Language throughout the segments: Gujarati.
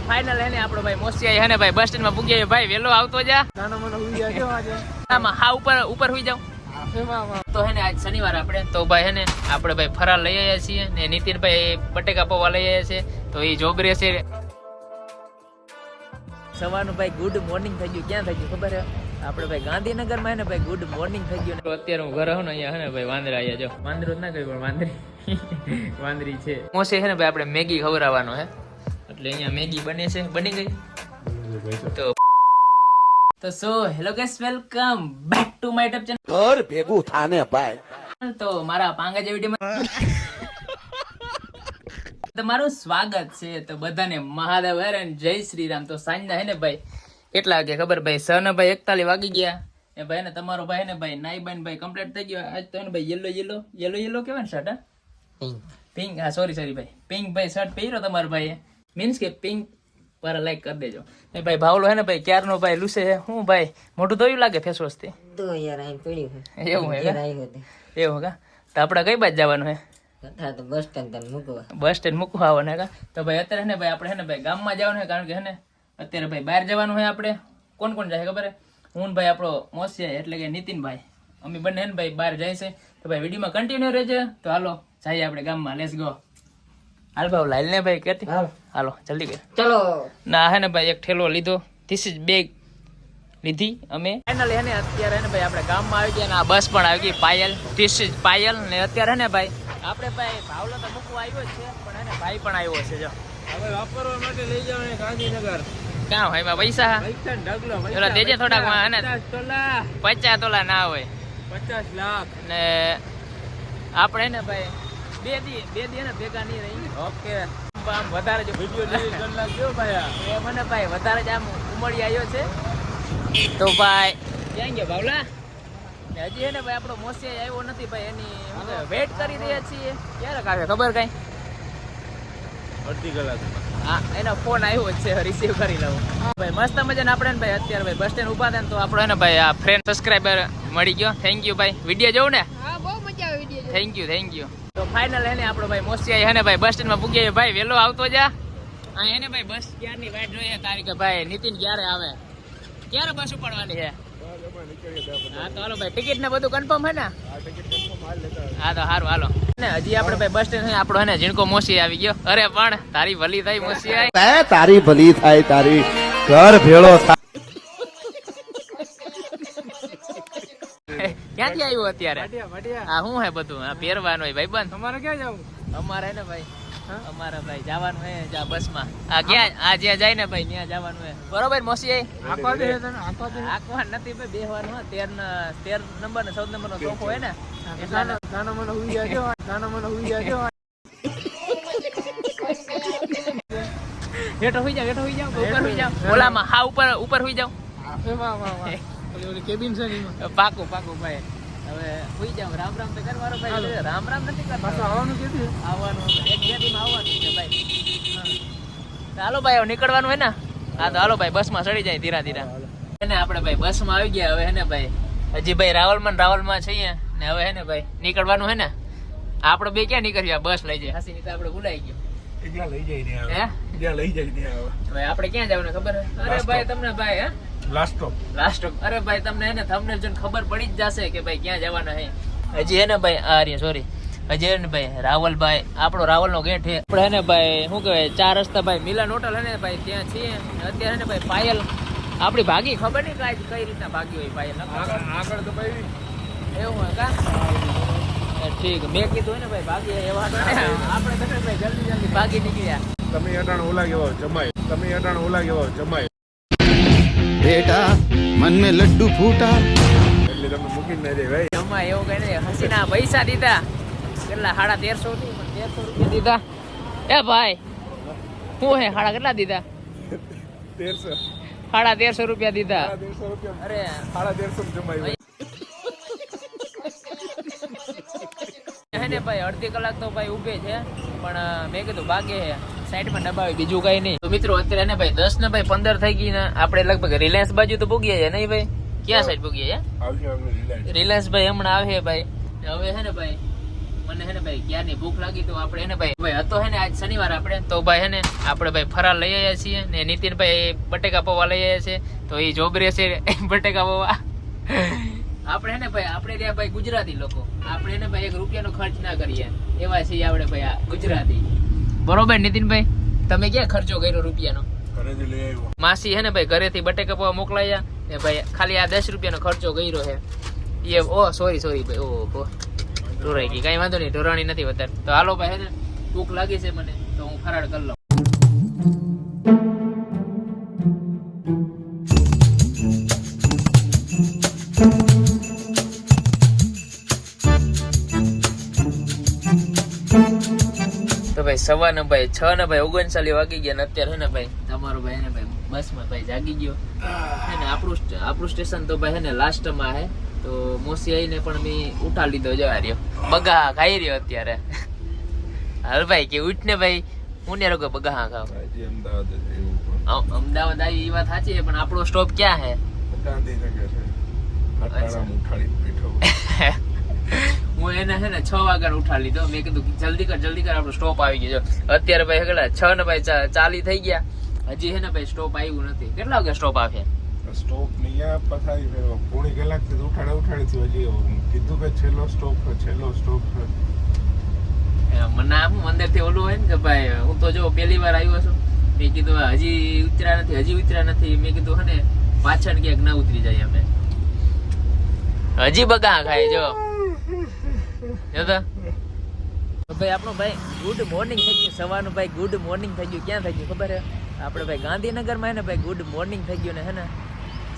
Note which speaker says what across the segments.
Speaker 1: ફાઇનલ હે ને આપણો ભાઈ મોસિયા હે ને ભાઈ બસ સ્ટેન્ડ માં પૂગ્યા ભાઈ વેલો આવતો જા નાનો મને હુઈ ગયા જો આજે આમાં હા ઉપર હુઈ જાવ તો હે ને આજ શનિવાર આપણે તો ભાઈ હે ને આપણે ભાઈ ફરાર લઈ આવ્યા છીએ ને નીતિનભાઈ બટેકા પૌવા લઈ આવ્યા છે તો એ જોબરે છે સવારનું ભાઈ ગુડ મોર્નિંગ થઈ ગયું ક્યાં થઈ ગયું ખબર હે આપણે ભાઈ ગાંધીનગર માં હે ને ભાઈ ગુડ મોર્નિંગ થઈ ગયું તો અત્યારે હું ઘરે હું ને અહીંયા હે ને ભાઈ વાંદરા આવ્યા જો વાંદરો ના કહ્યું પણ વાંદરી છે મોસે હે ને ભાઈ આપણે મેગી ખવડાવવાનો હે એટલે અહીંયા મેગી બને છે બની ગઈ તો so hello guys welcome back to my YouTube channel ઘર ભેગું થાને ભાઈ તો મારા પાંગા જે વિડિયોમાં તમારું સ્વાગત છે તો બધાને મહાદેવ હર અને જય શ્રી રામ તો સાંજના હે ને ભાઈ કેટલા વાગે ખબર ભાઈ 6 ને ભાઈ 41 વાગી ગયા એ ભાઈ ને તમારો ભાઈ ને ભાઈ નાઈ બાઈ ભાઈ કમ્પ્લીટ થઈ ગયો આજ તો ને ભાઈ યલો કેવા ને શર્ટ પિંક હા સોરી ભાઈ પિંક ભાઈ શર્ટ પહેર્યો તમારો ભાઈ મીન્સ કે પિંક પર લાઈક કરી દેજો એ ભાઈ ભાવલો હે ને ભાઈ ક્યારનો ભાઈ લૂસે છે હું ભાઈ મોટું ધોયું લાગે ફેસ વોશ થી
Speaker 2: તો યાર આઈ પડ્યું
Speaker 1: એવું હે એવું કા તો આપણે કઈ બાજુ જવાનું હે
Speaker 2: તો બસ સ્ટેન્ડ
Speaker 1: મૂકવા આવવાનું હે કા તો ભાઈ અત્યારે હે ને ભાઈ આપણે હે ને ભાઈ ગામમાં જવાનું હે કારણ કે હે ને અત્યારે ભાઈ બહાર જવાનું હે આપણે કોણ જાય ખબર હે હું ભાઈ આપણો મોસિયા એટલે કે નીતિનભાઈ અમે બંને હે ને ભાઈ બહાર જાય છે તો ભાઈ વિડીયોમાં કન્ટિન્યુ રહેજે તો હાલો જઈએ આપણે ગામમાં લેટ્સ ગો હાલ ભાવ લાલ ને ભાઈ કેતી હાલો જલ્દી કર
Speaker 2: ચલો
Speaker 1: ના હે ને ભાઈ એક ઠેલો લીધો ધીસ ઇઝ બેગ લીધી અમે ફાઇનલ હે ને અત્યારે હે ને ભાઈ આપણે ગામમાં આવી ગયા ને આ બસ પણ આવી ગઈ પાયલ ધીસ ઇઝ પાયલ ને અત્યારે હે ને ભાઈ આપણે ભાઈ ભાવલો તો મૂકવા આવ્યો છે પણ હે ને ભાઈ પણ આવ્યો છે જો
Speaker 3: હવે વાપરવા માટે લઈ જાવ ને ગાંધીનગર
Speaker 1: ક્યાં હોય એમાં પૈસા પેલા દેજે થોડાક માં હે ને 50 તોલા ના હોય
Speaker 3: 50 લાખ
Speaker 1: ને આપણે ને ભાઈ બે દી ને ભેગા નહીં રહી ઓકે આમ વધારે જો
Speaker 3: વિડિયો ડિલીટ કરી નાખ્યો ભાઈ
Speaker 1: એ મને ભાઈ વધારે જ આમ ઉમળી આવ્યો છે તો ભાઈ ક્યાં ગયો ભાવલા હજી હે ને ભાઈ આપણો મોસિયા આવ્યો નથી ભાઈ એની વેઇટ કરી રહ્યા છીએ ક્યારે આવે ખબર કઈ
Speaker 3: અડધી કલાક
Speaker 1: હા એનો ફોન આવ્યો છે રિસીવ કરી લઉં ભાઈ મસ્ત મજાને આપણે ને ભાઈ અત્યારે ભાઈ બસ સ્ટેન્ડ ઉભા થાય ને તો આપણો ને ભાઈ આ ફ્રેન્ડ સબસ્ક્રાઇબર મળી ગયો થેન્ક યુ ભાઈ વિડીયો જોઉં ને
Speaker 2: હા બહુ મજા આવે વિડિયો
Speaker 1: થેન્ક યુ તો ફાઇનલ હે ને આપણો ભાઈ મોસિયા હે ને ભાઈ બસ સ્ટેન્ડ માં પૂગ્યા ભાઈ વેલો આવતો જા આ હે ને ભાઈ બસ ક્યારની વાટ જોઈએ તારી કે ભાઈ નીતિન ક્યારે આવે ક્યારે બસ ઉપાડવાની છે હા તો હાલો ભાઈ ટિકિટ ને બધું કન્ફર્મ હે ને હા તો સારું હાલો ને હજી આપણે ભાઈ બસ સ્ટેન્ડ આપણો હે ને જીણકો મોસી આવી ગયો અરે પણ તારી ભલી થઈ મોસી આવી
Speaker 4: તારી ભલી થાય તારી ઘર ભેળો થાય
Speaker 1: ક્યાંથી આવ્યો અત્યારે હા શું હે બધું આ પહેરવાનું હોય ભાઈ બંધ
Speaker 3: તમારે ક્યાં જવું
Speaker 1: અમારે ને ભાઈ અમારા ભાઈ જવાનું હે જા બસમાં આ ક્યાં આ જ્યાં જાય ને ભાઈ ત્યાં જવાનું હે બરોબર મોસી
Speaker 3: આખો દે તને આખો દે
Speaker 1: આખવા નથી ભાઈ બેહવાનું હે 13 નંબર ને 14 નંબર નો સોફો હે ને એટલા
Speaker 3: નાનો મને હુઈ ગયા જો
Speaker 1: હેઠો હુઈ જાવ ઉપર હુઈ જાવ ઓલામાં હા ઉપર હુઈ જાવ
Speaker 3: ઓલી કેબિન છે ને
Speaker 1: પાકું ભાઈ હવે હુઈ જાવ રામ તો કરવાનો ભાઈ રામ નથી કરવાનો
Speaker 3: આવવાનું કેથી
Speaker 1: આવવાનું એક ગાડીમાં આવવાનું છે ભાઈ ચાલો ભાઈ હવે નીકળવાનું હે ને હા તો હાલો ભાઈ બસમાં ચડી જાય ધીરા એને આપણે ભાઈ બસમાં આવી ગયા હવે હે ને ભાઈ હજી ભાઈ રાવલમાં છીએ ને હવે હે ને ભાઈ નીકળવાનું હે ને આપણે બે ક્યાં નીકળ્યા બસ લઈ જાય હસી ની તો આપણે ભૂલાઈ ગયો
Speaker 3: જ્યાં લઈ જાય ને
Speaker 1: હે
Speaker 3: જ્યાં લઈ જાય ને
Speaker 1: ભાઈ આપણે ક્યાં જવાનું ખબર અરે ભાઈ તમને ભાઈ હે
Speaker 3: લાસ્ટ
Speaker 1: સ્ટોપ અરે ભાઈ તમને હે ને થંબનેલ જોઈને ખબર પડી જ જશે કે ભાઈ ક્યાં જવાના હે હજી હે ને ભાઈ સોરી હજી હે ને ભાઈ રાવલભાઈ આપણો રાવલનો ગેટ છે આપણે હે ને ભાઈ શું કહેવાય 4 રસ્તા ભાઈ મિલન હોટલ હે ને ભાઈ ત્યાં છીએ અત્યારે હે ને ભાઈ પાયલ આપણી ભાગી ખબર નહીં કઈ રીતના ભાગી હોય પાયલ
Speaker 3: આગળ તો ભાઈ
Speaker 1: એવું હોય કા ઠીક મેં કીધું હોય ને ભાઈ ભાગી એવા આપણે તમે ભાઈ જલ્દી ભાગી નીકળ્યા
Speaker 3: તમે અટાણ ઓલા કેવો જમાય
Speaker 4: बेटा मन में लड्डू फूटा
Speaker 3: એટલે તમે મૂકીને જાય ભાઈ
Speaker 1: જમા એવું કઈ નહીં હસીના પૈસા દીધા કેટલા 1350 થી 1300 રૂપિયા દીધા એ ભાઈ શું હે કેટલા દીધા
Speaker 3: 1300
Speaker 1: 1350 રૂપિયા દીધા
Speaker 3: 1300 રૂપિયા
Speaker 1: અરે
Speaker 3: 1350 જમાય
Speaker 1: હે ને ભાઈ અડધી કલાક તો ભાઈ ઉભે છે પણ મેં કીધું ભાગે છે સાઈડમાં દબાવી બીજું કઈ નહીં તો મિત્રો અત્યારે ને ભાઈ 10 ને ભાઈ 15 થઈ ગઈ ને આપણે લગભગ રિલાયન્સ બાજુ તો પૂગીએ છે નહીં ભાઈ ક્યાં સાઈડ પૂગીએ છે રિલાયન્સ ભાઈ હમણાં આવે ભાઈ હવે હે ને ભાઈ મને હે ને ભાઈ ક્યારની ભૂખ લાગી તો આપણે હે ને ભાઈ હતો હે ને આજ શનિવાર આપણે તો ભાઈ હે ને આપણે ભાઈ ફરાર લઈ આવ્યા છીએ ને નીતિનભાઈ બટેકા પૌવા લઈ આવ્યા છે તો એ જોબરે છે બટેકા પૌવા આપણે હે ને ભાઈ આપણે ત્યાં ભાઈ ગુજરાતી લોકો આપણે હે ને ભાઈ 1 રૂપિયાનો ખર્ચ ના કરીએ એવા છીએ આપણે ભાઈ આ ગુજરાતી બરોબર નીતિનભાઈ તમે ક્યાં ખર્ચો કર્યો રૂપિયાનો
Speaker 3: ઘરેથી લઈ આવ્યો
Speaker 1: માસી હે ને ભાઈ ઘરેથી બટેકા પૌવા મોકલાયા ને ભાઈ ખાલી આ 10 રૂપિયાનો ખર્ચો કર્યો છે એ ઓ સોરી ભાઈ ઓહો ઢોરાઈ ગઈ કઈ વાંધો નહીં ઢોરાણી નથી વધારે તો હાલો ભાઈ હે ને ભૂખ લાગી છે મને તો હું ફરાળ કરી લઉં તો ભાઈ સવારના ભાઈ 6 ને ભાઈ 39 વાગી ગયા ને અત્યારે હે ને ભાઈ તમારો ભાઈ ને ભાઈ બસમાં ભાઈ જાગી ગયો હે ને આપણું સ્ટેશન તો ભાઈ હે ને લાસ્ટમાં હે તો મોસી આવીને પણ મેં ઉઠા લીધો જવા રહ્યો બગા ખાઈ રહ્યો અત્યારે હાલ ભાઈ કે ઉઠ ને ભાઈ હું ને રોકો બગા ખાવ અમદાવાદ આવી એ વાત સાચી છે પણ આપણો સ્ટોપ ક્યાં હે
Speaker 3: ગાંધીનગર છે અટાણામાં ઉઠાડી બેઠો
Speaker 1: હું એને હે ને 6 વાગ્યા ઉઠા લીધો મેં કીધું જલ્દી કર આપણો સ્ટોપ આવી ગયો અત્યારે ભાઈ કેટલા 6 ને ભાઈ 40 થઈ ગયા હજી હે ને ભાઈ સ્ટોપ આવ્યું નથી કેટલા વાગે સ્ટોપ આવે
Speaker 3: સ્ટોપ નહીં આ પથારી ફેરવો પોણી કલાકથી ઉઠાડી હજી કીધું કે છેલ્લો સ્ટોપ
Speaker 1: મને આમ અંદર થી ઓલું હોય ને કે ભાઈ હું તો જો પહેલી વાર આવ્યો છું મેં કીધું હજી ઉતર્યા નથી મેં કીધું હે ને પાછળ ક્યાંક ના ઉતરી જાય અમે હજી બગા ખાય જો ભાઈ આપણો ભાઈ ગુડ મોર્નિંગ થઈ ગયું સવારનું ભાઈ ગુડ મોર્નિંગ થઈ ગયું ક્યાં થઈ ગયું ખબર હે આપણે ભાઈ ગાંધીનગરમાં હે ને ભાઈ ગુડ મોર્નિંગ થઈ ગયું ને હે ને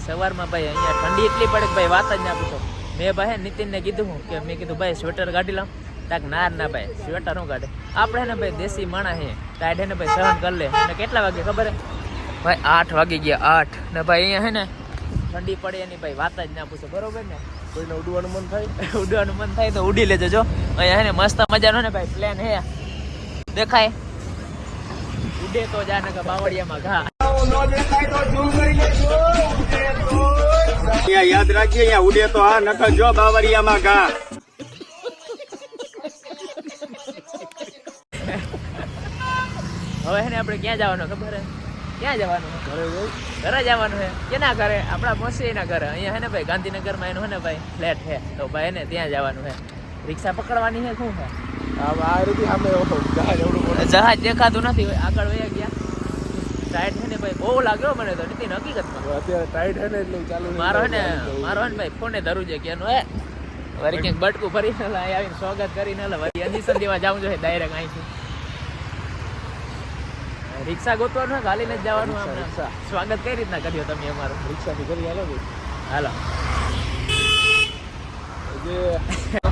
Speaker 1: સવારમાં ભાઈ અહીંયા ઠંડી એટલી પડે કે ભાઈ વાત જ ના પૂછો મેં ભાઈ નીતિનને કીધું કે મેં કીધું ભાઈ સ્વેટર કાઢી લઉં તાક ના ભાઈ સ્વેટર નું કાઢે આપણે હે ને ભાઈ દેશી માણા હે ટાઈડ હે ને ભાઈ સહન કરી લે અને કેટલા વાગે ખબર હે ભાઈ 8 વાગી ગયા 8 ને ભાઈ અહીંયા હે ને ઠંડી પડે એની ભાઈ વાત જ ના પૂછો બરોબર ને
Speaker 3: કોઈને ઉડવાનું મન થાય
Speaker 1: તો ઉડી લેજો જો અહીંયા હે ને મસ્ત મજાનો ને ભાઈ પ્લેન હે દેખાય ઉડે તો જા ને કે બાવળિયામાં ઘા
Speaker 4: યાદ રાખીએ અહીંયા ઉડે તો હા નકર જો બાવરિયામાં ઘા
Speaker 1: હવે હે ને આપણે ક્યાં જવાનું ખબર હે ક્યાં જવાનું ઘરે જવાનું હે કેના ઘરે આપણા મોસીના ઘરે અહીંયા હે ને ભાઈ ગાંધીનગરમાં એનું હે ને ભાઈ ફ્લેટ છે તો ભાઈ ને ત્યાં જવાનું હે રિક્ષા પકડવાની છે શું છે
Speaker 3: આ રીતે સામે
Speaker 1: જહાજ દેખાતું નથી આગળ વયા ગયા ટાઈટ છે ને ભાઈ બહુ લાગ્યો મને તો નીતિન હકીકતમાં
Speaker 3: અત્યારે ટાઈટ હે ને એટલે ચાલુ
Speaker 1: મારો હે ને ભાઈ ફોને ધરું છે કે એનું હે વળી ક્યાંક બટકું ફરીને આવીને સ્વાગત કરીને વળી અનિશન દેવા જવું જોઈએ ડાયરેક્ટ અહીંથી રિક્ષા ગોતવાનું હોય હાલીને જ જવાનું આમ સ્વાગત કઈ રીતના કર્યો તમે અમારું
Speaker 3: રિક્ષાથી કરી હાલો
Speaker 1: હાલો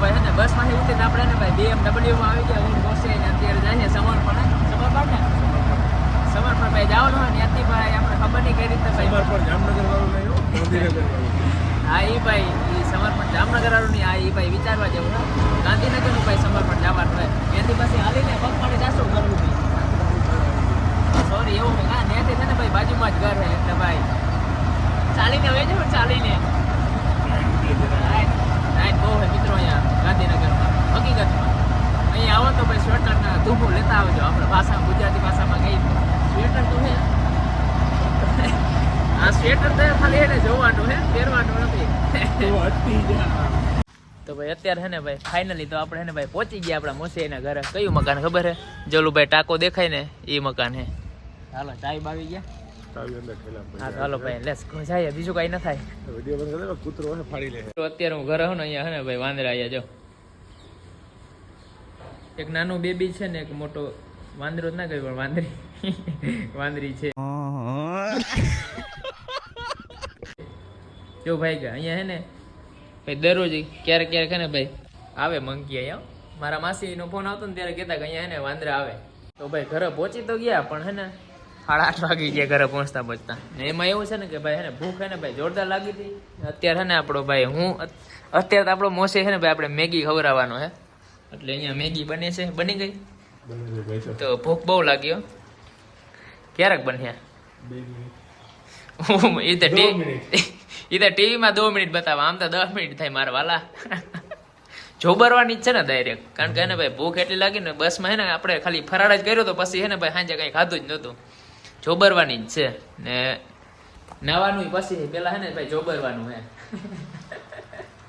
Speaker 1: ભાઈ છે ને બસમાંથી ઉતરીને આપણે ને ભાઈ BMW માં આવી ગયા હું બોસે ને અત્યારે જઈએ સમર્પણ ભાઈ જવાનું હોય ને ત્યાંથી ભાઈ આપણે ખબર નહીં કઈ રીતે ભાઈ
Speaker 3: સમર્પણ જામનગર વાળું નહીં ગાંધીનગર વાળું
Speaker 1: હા એ ભાઈ એ સમર્પણ જામનગર વાળું નહીં આ એ ભાઈ વિચારવા જેવું ગાંધીનગરનું ભાઈ સમર્પણ જવાનું હોય ત્યાંથી પછી હાલીને પગપાળી જાશો કરવું બી સોરી એવું હા ત્યાંથી છે ને ભાઈ બાજુમાં જ ઘર છે એટલે ભાઈ ચાલીને હવે જાવ ચાલીને રાઈટ બહુ છે મિત્રો અહીંયા ગાંધીનગરમાં હકીકતમાં અહીંયા આવો તો ભાઈ સ્વેટરના ધૂમો લેતા આવજો આપણે ભાષામાં ગુજરાતી ભાષામાં કઈ સ્વેટર તો છે આ સ્વેટર તો ખાલી એને જોવાનું છે પહેરવાનું નથી તો ભાઈ અત્યારે છે ને ભાઈ ફાઇનલી તો આપણે છે ને ભાઈ પહોંચી ગયા આપણા મોસીના ઘરે કયું મકાન ખબર છે જોલું ભાઈ ટાકો દેખાય ને એ મકાન છે હાલો ચાય બાવી ગયા હા ચાલો ભાઈ લેસ જાય બીજું કઈ ના થાય
Speaker 3: વિડિયો બંધ કરી દે કૂતરો હે ફાડી લે
Speaker 1: તો અત્યારે હું ઘરે હું ને અહીંયા હે ને ભાઈ વાંદરા આયા જો એક નાનું બેબી છે ને એક મોટો વાંદરો જ ના કહ્યું પણ વાંદરી છે જો ભાઈ કે અહીંયા હે ને ભાઈ દરરોજ ક્યારેક હે ને ભાઈ આવે મંકી અહીંયા મારા માસીનો ફોન આવતો ને ત્યારે કહેતા કે અહીંયા હે ને વાંદરા આવે તો ભાઈ ઘરે પહોંચી તો ગયા પણ હે ને 8:30 વાગી ગયા ઘરે પહોંચતા ને એમાં એવું છે ને કે ભાઈ હે ને ભૂખ હે ને ભાઈ જોરદાર લાગી હતી અત્યારે હે ને આપણો ભાઈ અત્યારે તો આપણો મોસે છે ને ભાઈ આપણે મેગી ખવડાવવાનો હે એટલે અહીંયા મેગી બને છે બની ગઈ તો ભૂખ બહુ લાગ્યો ક્યારેક બન્યા એ તો ટીવીમાં 2 મિનિટ બતાવે આમ તો 10 મિનિટ થાય મારા વાલા જોબરવાની જ છે ને ડાયરેક્ટ, કારણ કે એને ભાઈ ભૂખ એટલી લાગી ને બસમાં હે ને આપણે ખાલી ફરાળ જ કર્યો તો પછી હે ને ભાઈ સાંજે કઈ ખાધું જ નહોતું. જોબરવાની જ છે ને નાવાનું પછી પેલા હે ને ભાઈ જોબરવાનું હે.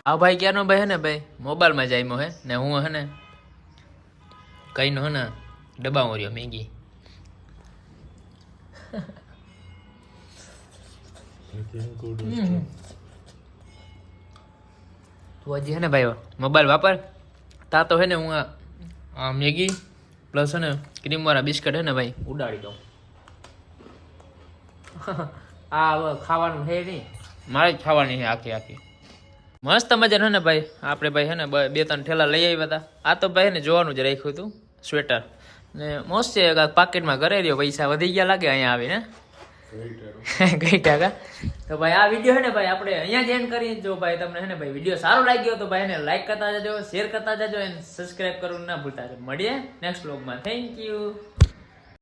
Speaker 1: આ ભાઈ ક્યાંનો ભાઈ હે ને ભાઈ મોબાઈલમાં જામ્યો હે ને હું હે ને કઈ નો હે ને ડબ્બામાં રહ્યો મેગી. તું હજી હે ને ભાઈ મોબાઈલ વાપર તા તો હે ને હું આ મેગી પ્લસ હે ને ક્રીમ વાળા બિસ્કટ હે ને ભાઈ ઉડાડી દઉં. આ હવે ખાવાનું હે નહીં, મારે જ ખાવાની છે આખી આખી. મસ્ત મજા હે ને ભાઈ આપણે ભાઈ હે ને 2-3 ઠેલા લઈ આવ્યા હતા. આ તો ભાઈ ને જોવાનું જ રાખ્યું હતું સ્વેટર ને મોસ્ટ છે પાકેટમાં ઘરે રહ્યો, પૈસા વધી ગયા લાગે અહીંયા આવીને ગઈ ટાકા. તો ભાઈ આ વિડીયો હે ને ભાઈ આપણે અહીંયા જ એન્ડ કરીએ. જો ભાઈ તમને હે ને ભાઈ વિડીયો સારો લાગ્યો તો ભાઈ એને લાઈક કરતા જજો, શેર કરતા જજો અને સબસ્ક્રાઇબ કરવાનું ના ભૂલતા. મળીએ નેક્સ્ટ વ્લોગમાં. Thank you.